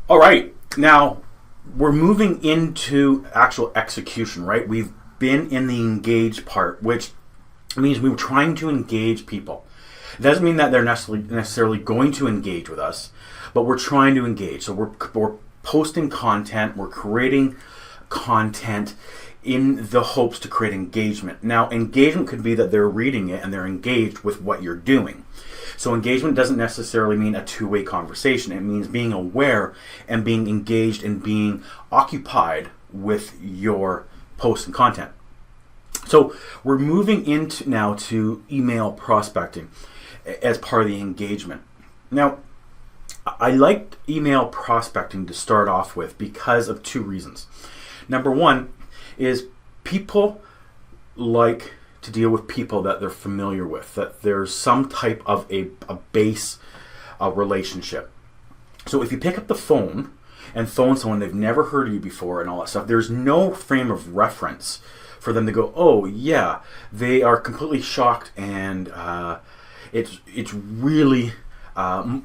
All right, now we're moving into actual execution, right? We've been in the engage part, which means we were trying to engage people. It doesn't mean that they're necessarily going to engage with us, but we're trying to engage. So we're posting content, we're creating content in the hopes to create engagement. Now, engagement could be that they're reading it and they're engaged with what you're doing. So engagement doesn't necessarily mean a two-way conversation. It means being aware and being engaged and being occupied with your post and content. So we're moving into now to email prospecting as part of the engagement. Now, I liked email prospecting to start off with because of two reasons. Number one is people like to deal with people that they're familiar with, that there's some type of a base relationship. So if you pick up the phone and phone someone, they've never heard of you before and all that stuff, there's no frame of reference for them to go, oh yeah, they are completely shocked, and it's really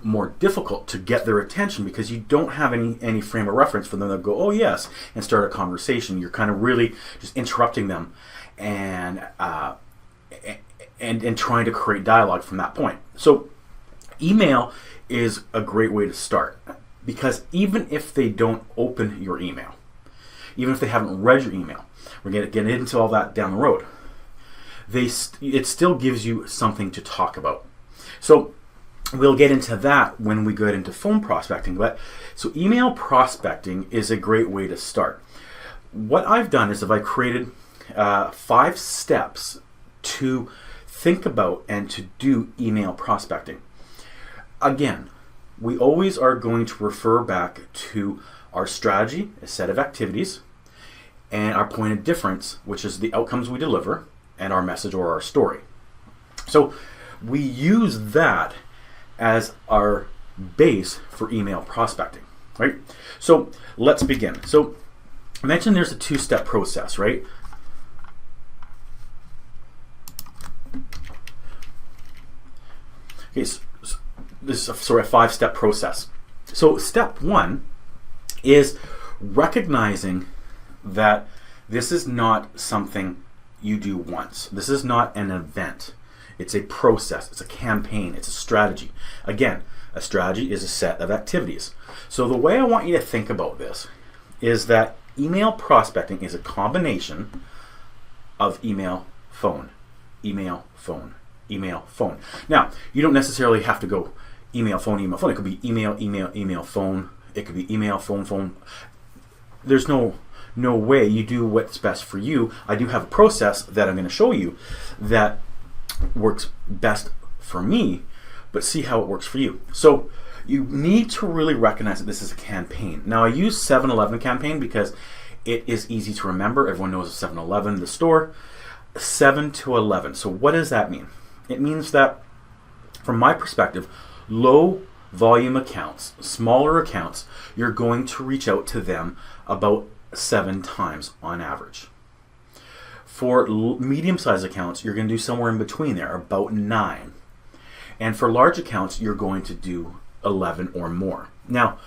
more difficult to get their attention because you don't have any frame of reference for them to go, oh yes, and start a conversation. You're kind of really just interrupting them and trying to create dialogue from that point. So email is a great way to start, because even if they don't open your email, even if they haven't read your email, we're going to get into all that down the road, it still gives you something to talk about. So we'll get into that when we get into phone prospecting. But so email prospecting is a great way to start. What I've done is I've created 5 steps to think about and to do email prospecting. Again, we always are going to refer back to our strategy, a set of activities, and our point of difference, which is the outcomes we deliver, and our message or our story. So we use that as our base for email prospecting, right? So let's begin. So I mentioned there's a 2-step process, right? Okay, so this is a 5-step process. So step 1 is recognizing that this is not something you do once. This is not an event. It's a process. It's a campaign. It's a strategy. Again, a strategy is a set of activities. So the way I want you to think about this is that email prospecting is a combination of email, phone, email, phone, email, phone. Now, you don't necessarily have to go email, phone, email, phone. It could be email, email, email, phone. It could be email, phone, phone. There's no way. You do what's best for you. I do have a process that I'm going to show you that works best for me, but see how it works for you. So you need to really recognize that this is a campaign. Now I use 7-Eleven campaign because it is easy to remember. Everyone knows 7-Eleven, the store. 7 to 11. So what does that mean? It means that, from my perspective, low volume accounts, smaller accounts, you're going to reach out to them about 7 times on average. For medium-sized accounts, you're going to do somewhere in between there, about 9. And for large accounts, you're going to do 11 or more. Now,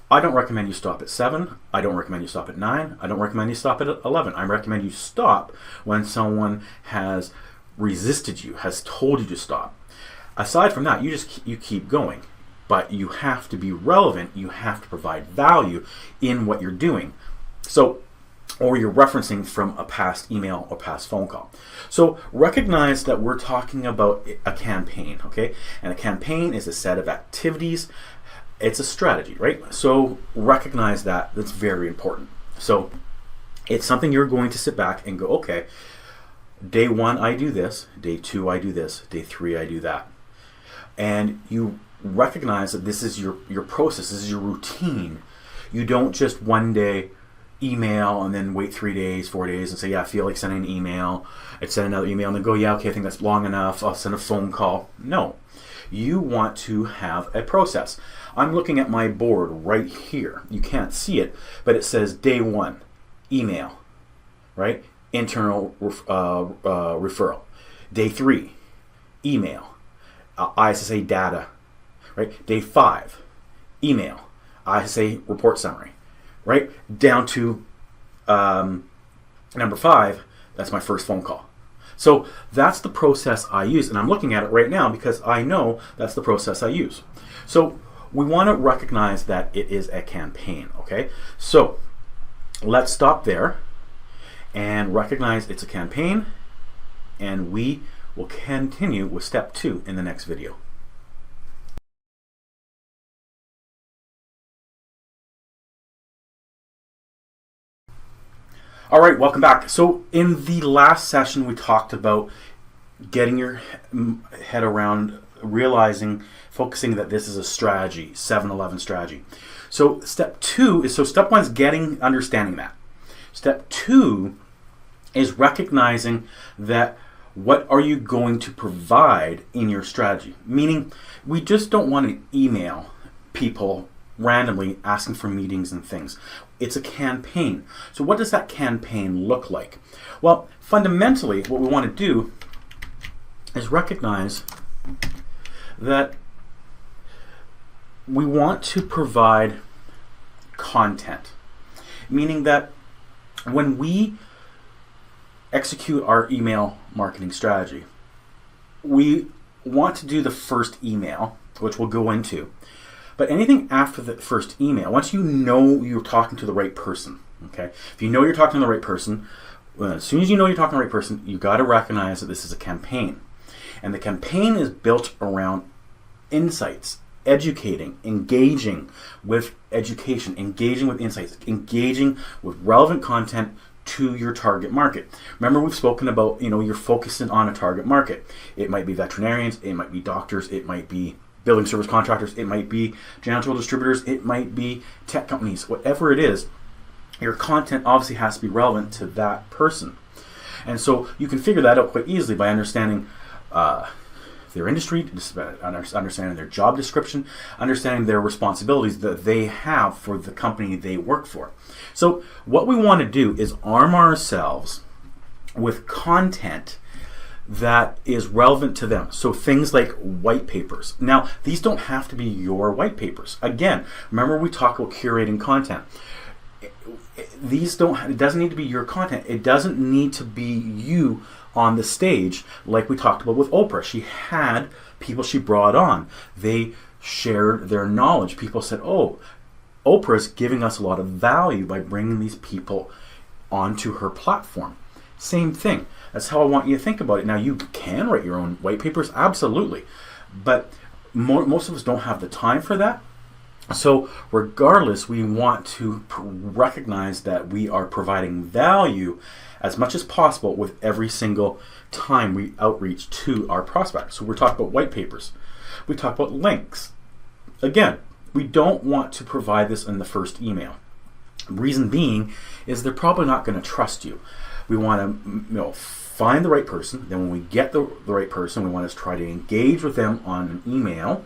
I don't recommend you stop at 7. I don't recommend you stop at 9. I don't recommend you stop at 11. I recommend you stop when someone has resisted you, has told you to stop. Aside from that, you keep going. But you have to be relevant. You have to provide value in what you're doing. So, or you're referencing from a past email or past phone call. So recognize that we're talking about a campaign, okay? And a campaign is a set of activities. It's a strategy, right? So recognize that. That's very important. So it's something you're going to sit back and go, okay, day 1 I do this, day 2 I do this, day 3 I do that. And you recognize that this is your process, this is your routine. You don't just one day email and then wait 3 days, 4 days and say, yeah, I feel like sending an email. I'd send another email and then go, yeah, okay, I think that's long enough. I'll send a phone call. No, you want to have a process. I'm looking at my board right here. You can't see it, but it says day 1, email, right? Internal referral. Day 3, email, ISSA data, right? Day 5, email, I say report summary, right? Down to number 5, that's my first phone call. So that's the process I use, and I'm looking at it right now because I know that's the process I use. So we want to recognize that it is a campaign, okay? So let's stop there and recognize it's a campaign, and we will continue with step 2 in the next video. All right, welcome back. So in the last session, we talked about getting your head around realizing, focusing that this is a strategy, 7-11 strategy. So step 2 is, so step 1 is understanding that. Step 2 is recognizing that what are you going to provide in your strategy? Meaning, we just don't want to email people randomly asking for meetings and things. It's a campaign. So what does that campaign look like? Well, fundamentally, what we want to do is recognize that we want to provide content. Meaning that when we execute our email marketing strategy, we want to do the first email, which we'll go into. But anything after the first email, once you know you're talking to the right person, okay? If you know you're talking to the right person, well, as soon as you know you're talking to the right person, you got to recognize that this is a campaign. And the campaign is built around insights, educating, engaging with education, engaging with insights, engaging with relevant content to your target market. Remember, we've spoken about, you're focusing on a target market. It might be veterinarians, it might be doctors, it might be building service contractors, it might be janitorial distributors, it might be tech companies, whatever it is, your content obviously has to be relevant to that person. And so you can figure that out quite easily by understanding their industry, understanding their job description, understanding their responsibilities that they have for the company they work for. So what we want to do is arm ourselves with content that is relevant to them. So things like white papers. Now, these don't have to be your white papers. Again, remember we talk about curating content. It doesn't need to be your content. It doesn't need to be you on the stage like we talked about with Oprah. She had people she brought on. They shared their knowledge. People said, oh, Oprah's giving us a lot of value by bringing these people onto her platform. Same thing. That's how I want you to think about it. Now, you can write your own white papers, absolutely. But most of us don't have the time for that. So regardless, we want to recognize that we are providing value as much as possible with every single time we outreach to our prospects. So we're talking about white papers. We talk about links. Again, we don't want to provide this in the first email. Reason being is they're probably not going to trust you. We want to find the right person. Then when we get the right person, we want to try to engage with them on an email.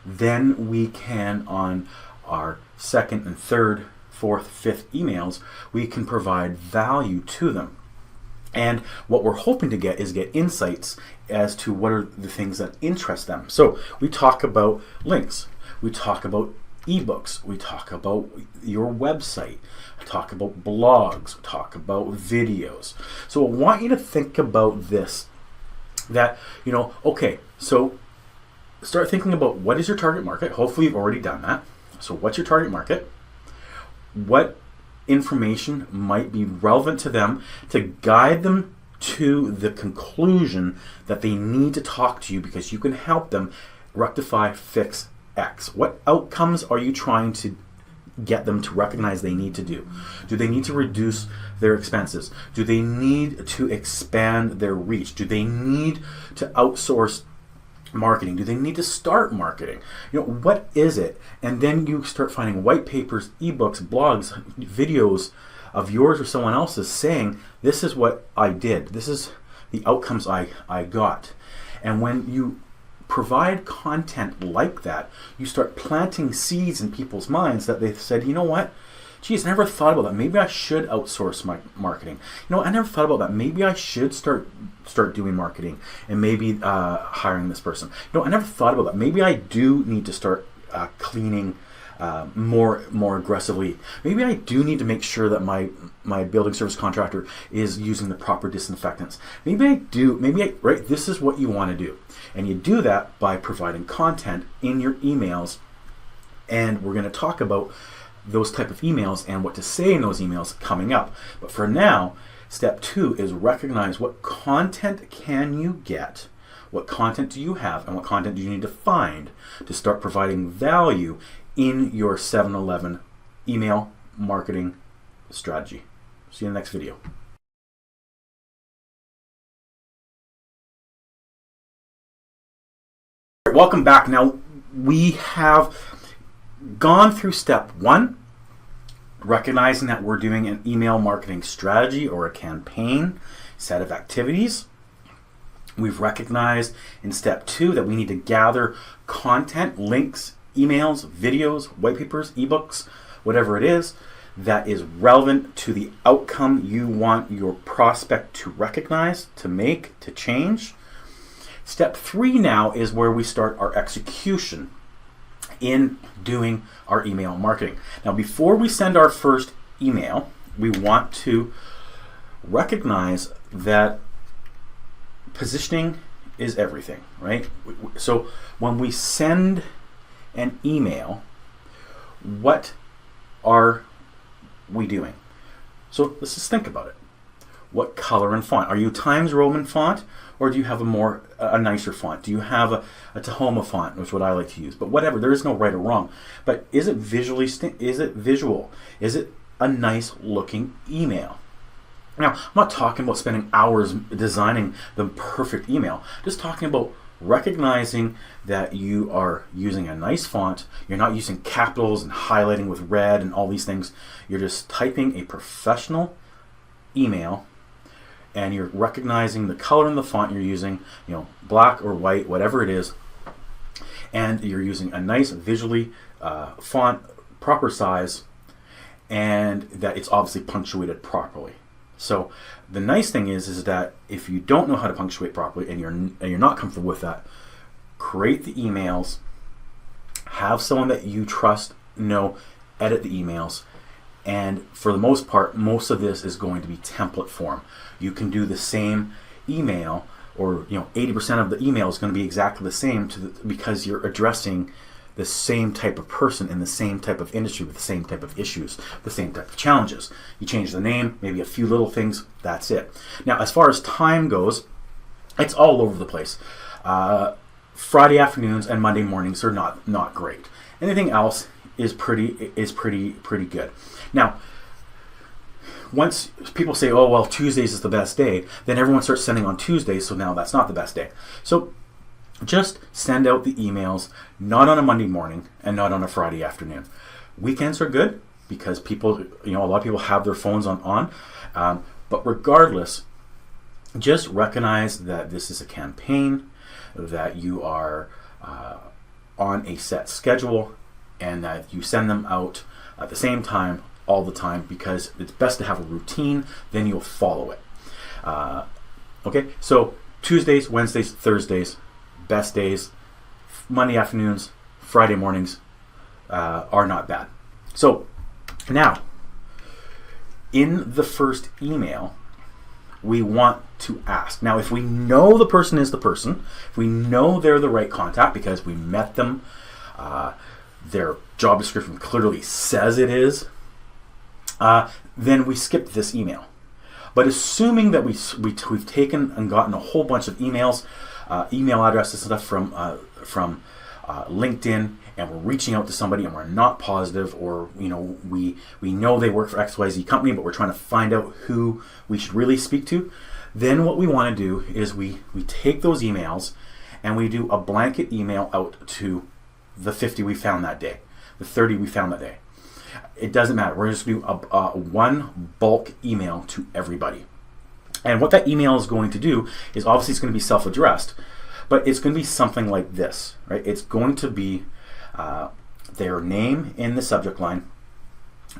Then we can, on our second and third, fourth, fifth emails, we can provide value to them. And what we're hoping to get is insights as to what are the things that interest them. So we talk about links. We talk about ebooks. We talk about your website. We talk about blogs. We talk about videos. So I want you to think about this, that, okay, so start thinking about what is your target market. Hopefully you've already done that. So what's your target market? What information might be relevant to them to guide them to the conclusion that they need to talk to you because you can help them rectify, fix X. What outcomes are you trying to get them to recognize they need to do? Do they need to reduce their expenses? Do they need to expand their reach? Do they need to outsource marketing? Do they need to start marketing? What is it? And then you start finding white papers, ebooks, blogs, videos of yours or someone else's saying, this is what I did. This is the outcomes I got. And when you provide content like that, you start planting seeds in people's minds that they've said, you know what? Geez, I never thought about that. Maybe I should outsource my marketing. I never thought about that. Maybe I should start doing marketing and maybe hiring this person. I never thought about that. Maybe I do need to start cleaning more aggressively. Maybe I do need to make sure that my building service contractor is using the proper disinfectants. Maybe I do. Right? This is what you want to do, and you do that by providing content in your emails. And we're going to talk about those type of emails and what to say in those emails coming up. But for now, step 2 is recognize what content can you get, what content do you have, and what content do you need to find to start providing value in your 7-Eleven email marketing strategy. See you in the next video. Welcome back. Now, we have gone through step 1, recognizing that we're doing an email marketing strategy or a campaign set of activities. We've recognized in step 2 that we need to gather content, links, emails, videos, white papers, ebooks, whatever it is that is relevant to the outcome you want your prospect to recognize, to make, to change. Step 3 now is where we start our execution in doing our email marketing. Now, before we send our first email, we want to recognize that positioning is everything, right? So when we send an email, what are we doing? So let's just think about it. What color and font? Are you Times Roman font, or do you have a nicer font? Do you have a Tahoma font, which is what I like to use? But whatever, there is no right or wrong. But is it visually? Is it visual? Is it a nice looking email? Now, I'm not talking about spending hours designing the perfect email. Just talking about recognizing that you are using a nice font. You're not using capitals and highlighting with red and all these things. You're just typing a professional email, and you're recognizing the color and the font you're using, black or white, whatever it is, and you're using a nice visually font, proper size, and that it's obviously punctuated properly. So the nice thing is that if you don't know how to punctuate properly and you're not comfortable with that, create the emails, have someone that you trust edit the emails, and for the most part, most of this is going to be template form. You can do the same email, or 80% of the email is going to be exactly the same because you're addressing the same type of person in the same type of industry with the same type of issues, the same type of challenges. You change the name, maybe a few little things, that's it. Now, as far as time goes, it's all over the place. Friday afternoons and Monday mornings are not great. Anything else is pretty good. Now, once people say, oh, well, Tuesdays is the best day, then everyone starts sending on Tuesdays, so now that's not the best day. So just send out the emails, not on a Monday morning and not on a Friday afternoon. Weekends are good because people, a lot of people have their phones on. But regardless, just recognize that this is a campaign, that you are on a set schedule, and that you send them out at the same time all the time, because it's best to have a routine, then you'll follow it. Okay, so Tuesdays, Wednesdays, Thursdays, best days. Monday afternoons, Friday mornings are not bad. So now, in the first email, we want to ask. Now, if we know the person is the person, if we know they're the right contact because we met them, their job description clearly says it is, then we skip this email. But assuming that we've taken and gotten a whole bunch of emails, email addresses and stuff from LinkedIn, and we're reaching out to somebody and we're not positive, or we know they work for XYZ company, but we're trying to find out who we should really speak to, then what we want to do is we take those emails and we do a blanket email out to the 50 we found that day, the 30 we found that day. It doesn't matter. We're just going to do one bulk email to everybody. And what that email is going to do is, obviously it's going to be self-addressed, but it's going to be something like this, right? It's going to be their name in the subject line,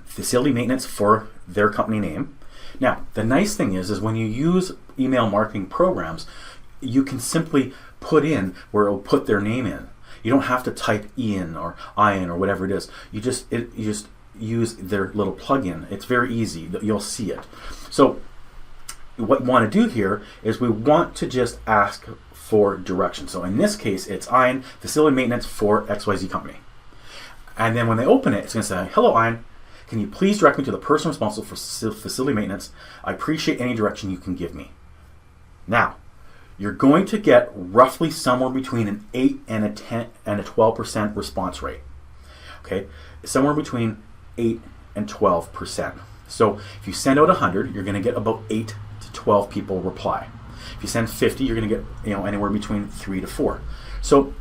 facility maintenance for their company name. Now, the nice thing is when you use email marketing programs, you can simply put in where it'll put their name in. You don't have to type Ian or Ian or whatever it is. You just use their little plugin. It's very easy. You'll see it. So what we want to do here is we want to just ask for direction. So in this case, it's Ian, facility maintenance for XYZ company. And then when they open it, it's going to say, hello, Ian. Can you please direct me to the person responsible for facility maintenance? I appreciate any direction you can give me. Now, you're going to get roughly somewhere between an 8 and a 10 and a 12% response rate. Okay, somewhere between 8 and 12%. So if you send out 100, you're going to get about 8 to 12 people reply. If you send 50, you're going to get anywhere between 3 to 4. So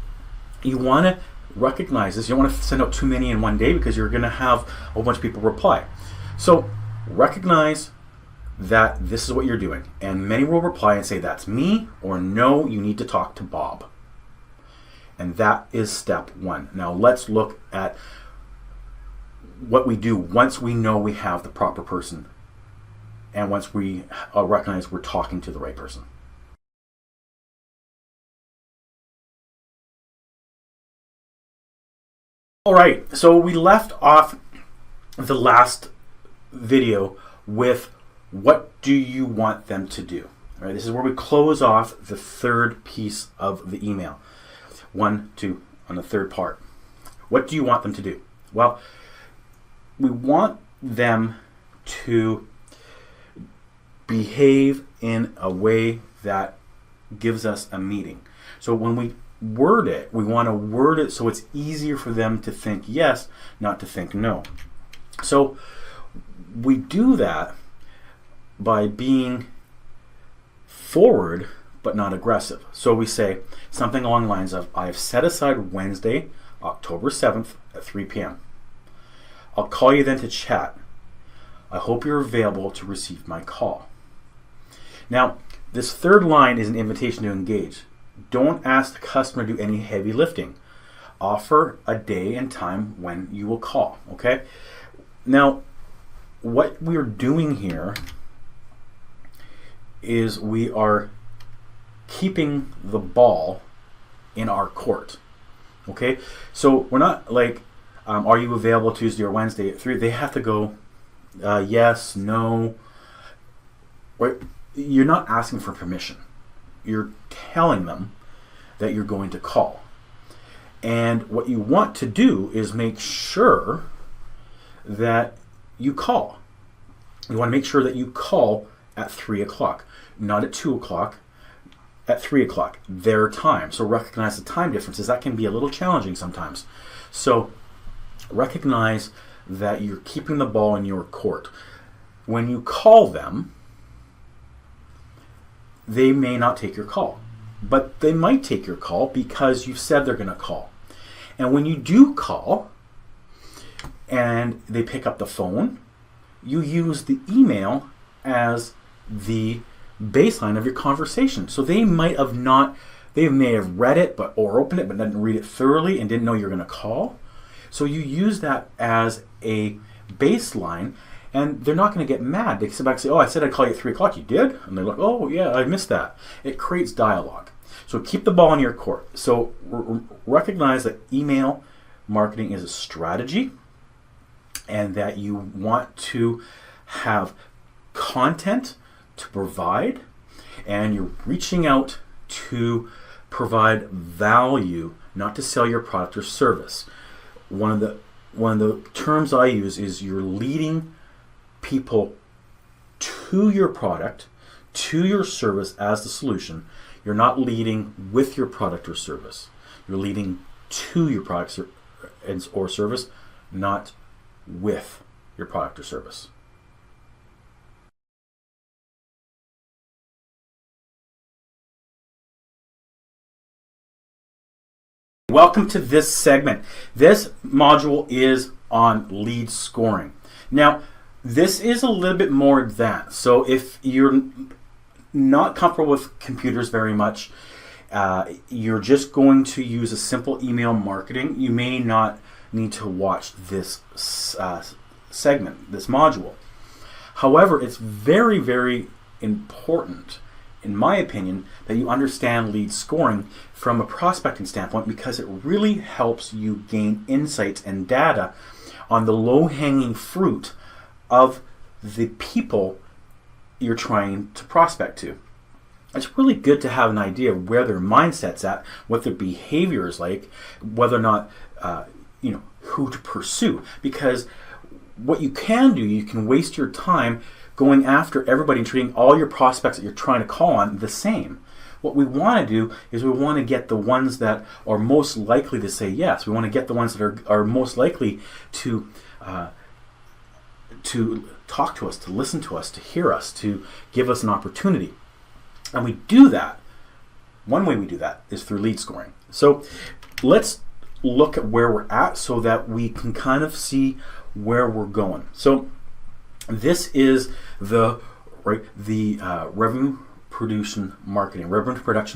you want to recognize this. You don't want to send out too many in one day because you're going to have a whole bunch of people reply. So recognize that this is what you're doing, and many will reply and say that's me, or no, you need to talk to Bob. And that is step 1. Now let's look at what we do once we know we have the proper person and once we recognize we're talking to the right person. All right, so we left off the last video with what do you want them to do? All right, this is where we close off the third piece of the email. 1, 2, on the third part. What do you want them to do? Well, we want them to behave in a way that gives us a meaning. So when we word it, we want to word it so it's easier for them to think yes, not to think no. So we do that by being forward but not aggressive. So we say something along the lines of, I have set aside Wednesday, October 7th at 3 p.m. I'll call you then to chat. I hope you're available to receive my call. Now, this third line is an invitation to engage. Don't ask the customer to do any heavy lifting. Offer a day and time when you will call, okay? Now, what we're doing here is we are keeping the ball in our court, okay? So we're not like, are you available Tuesday or Wednesday at 3? They have to go, yes, no. Right? You're not asking for permission. You're telling them that you're going to call. And what you want to do is make sure that you call. You want to make sure that you call at 3 o'clock, not at 2 o'clock, at 3 o'clock, their time. So recognize the time differences. That can be a little challenging sometimes. So recognize that you're keeping the ball in your court. When you call them, they may not take your call, but they might take your call because you've said they're going to call. And when you do call and they pick up the phone, you use the email as the baseline of your conversation. So they may have read it or opened it but didn't read it thoroughly and didn't know you're going to call. So you use that as a baseline, and they're not going to get mad. They sit back and say, oh, I said I'd call you at 3 o'clock. You did? And they're like, oh, yeah, I missed that. It creates dialogue. So keep the ball in your court. So recognize that email marketing is a strategy and that you want to have content to provide, and you're reaching out to provide value, not to sell your product or service. One of the terms I use is you're leading people to your product, to your service as the solution. You're not leading with your product or service. You're leading to your product or service, not with your product or service. Welcome to this segment. This module is on lead scoring. Now, this is a little bit more advanced. So if you're not comfortable with computers very much, you're just going to use a simple email marketing, you may not need to watch this segment, this module. However, it's very, very important in my opinion, that you understand lead scoring from a prospecting standpoint, because it really helps you gain insights and data on the low-hanging fruit of the people you're trying to prospect to. It's really good to have an idea of where their mindset's at, what their behavior is like, whether or not, who to pursue. Because what you can do, you can waste your time going after everybody and treating all your prospects that you're trying to call on the same. What we want to do is we want to get the ones that are most likely to say yes. We want to get the ones that are most likely to talk to us, to listen to us, to hear us, to give us an opportunity. And we do that. One way we do that is through lead scoring. So let's look at where we're at so that we can kind of see where we're going. So this is the revenue production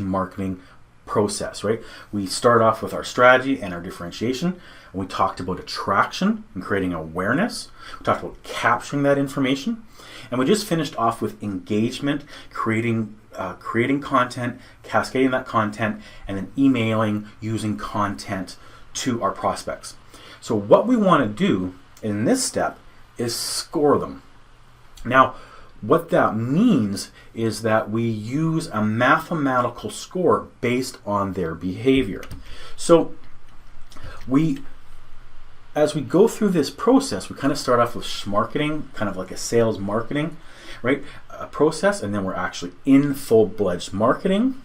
marketing process, right? We start off with our strategy and our differentiation. We talked about attraction and creating awareness. We talked about capturing that information. And we just finished off with engagement, creating content, cascading that content, and then emailing using content to our prospects. So what we want to do in this step is score them. Now, what that means is that we use a mathematical score based on their behavior. So as we go through this process, we kind of start off with marketing, kind of like a sales marketing, right? A process, and then we're actually in full-fledged marketing,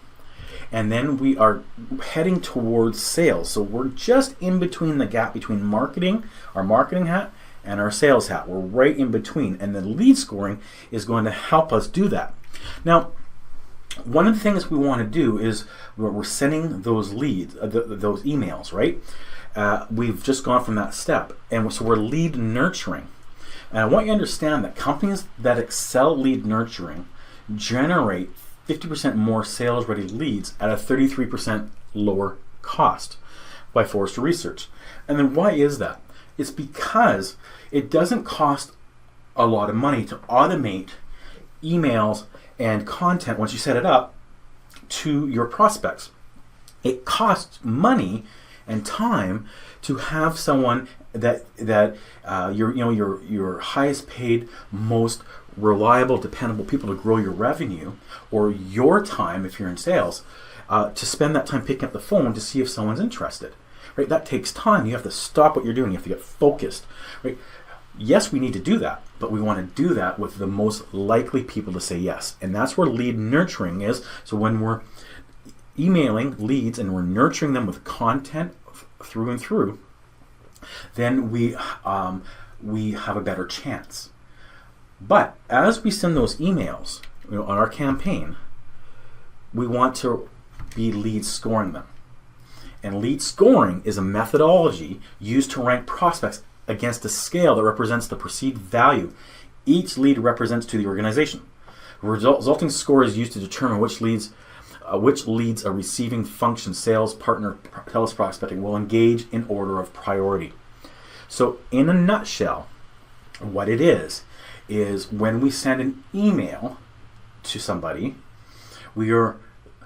and then we are heading towards sales. So we're just in between, the gap between marketing, our marketing hat, and our sales hat. We're right in between, and the lead scoring is going to help us do that. Now, one of the things we want to do is we're sending those leads, those emails, right? We've just gone from that step, and so we're lead nurturing. And I want you to understand that companies that excel lead nurturing generate 50% more sales-ready leads at a 33% lower cost by Forrester Research. And then why is that? It's because it doesn't cost a lot of money to automate emails and content once you set it up to your prospects. It costs money and time to have someone that your highest paid, most reliable, dependable people to grow your revenue, or your time if you're in sales, to spend that time picking up the phone to see if someone's interested. Right? That takes time. You have to stop what you're doing. You have to get focused. Right? Yes, we need to do that, but we want to do that with the most likely people to say yes. And that's where lead nurturing is. So when we're emailing leads and we're nurturing them with content through and through, then we have a better chance. But as we send those emails on our campaign, we want to be lead scoring them. And lead scoring is a methodology used to rank prospects against a scale that represents the perceived value each lead represents to the organization. The resulting score is used to determine which leads a receiving function, sales, partner, teleprospecting will engage in order of priority. So in a nutshell, what it is when we send an email to somebody, we are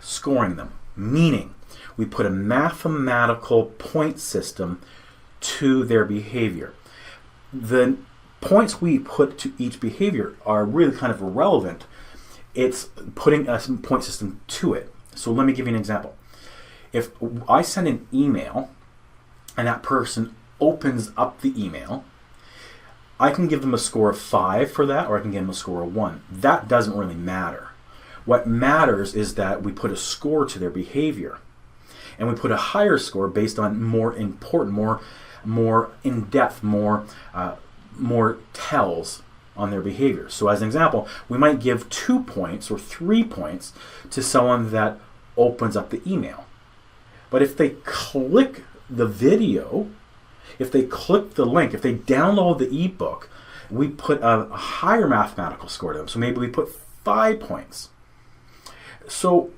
scoring them, meaning we put a mathematical point system to their behavior. The points we put to each behavior are really kind of irrelevant. It's putting a point system to it. So let me give you an example. If I send an email and that person opens up the email, I can give them a score of 5 for that, or I can give them a score of 1. That doesn't really matter. What matters is that we put a score to their behavior. And we put a higher score based on more important, more in-depth, more tells on their behavior. So as an example, we might give 2 points or 3 points to someone that opens up the email. But if they click the video, if they click the link, if they download the ebook, we put a higher mathematical score to them. So maybe we put 5 points. So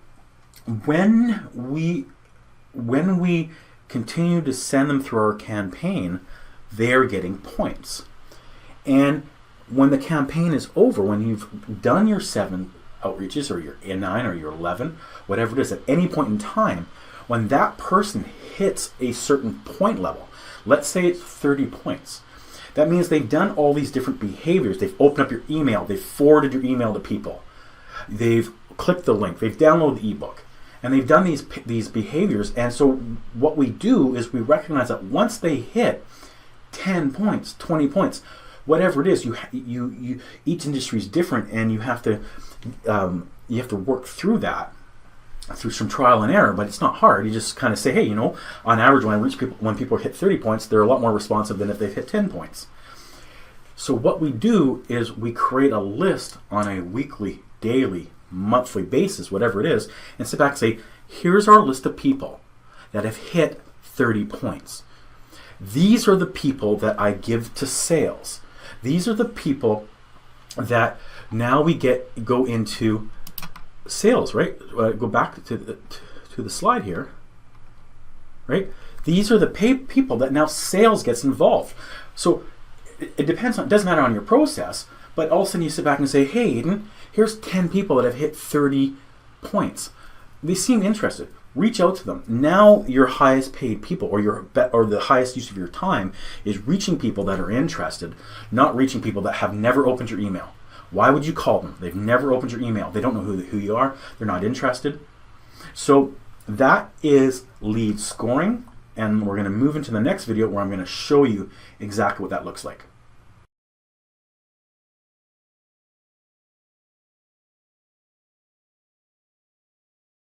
when we continue to send them through our campaign, they're getting points. And when the campaign is over, when you've done your 7 outreaches, or your inline, or your 11, whatever it is, at any point in time, when that person hits a certain point level, let's say it's 30 points, that means they've done all these different behaviors. They've opened up your email, they've forwarded your email to people, they've clicked the link, they've downloaded the ebook, and they've done these behaviors. And so what we do is we recognize that once they hit 10 points, 20 points, whatever it is, you each industry is different, and you have to work through that through some trial and error. But it's not hard. You just kind of say, hey, you know, on average, when people hit 30 points, they're a lot more responsive than if they've hit 10 points. So what we do is we create a list on a weekly, daily, monthly basis, whatever it is, and sit back and say, here's our list of people that have hit 30 points. These are the people that I give to sales. These are the people that now we go into sales, right? Go back to the slide here, right? These are the people that now sales gets involved. So it depends on, it doesn't matter on your process, but all of a sudden you sit back and say, hey, Aiden, here's 10 people that have hit 30 points. They seem interested. Reach out to them. Now your highest paid people, or the highest use of your time, is reaching people that are interested, not reaching people that have never opened your email. Why would you call them? They've never opened your email. They don't know who you are. They're not interested. So that is lead scoring, and we're going to move into the next video where I'm going to show you exactly what that looks like.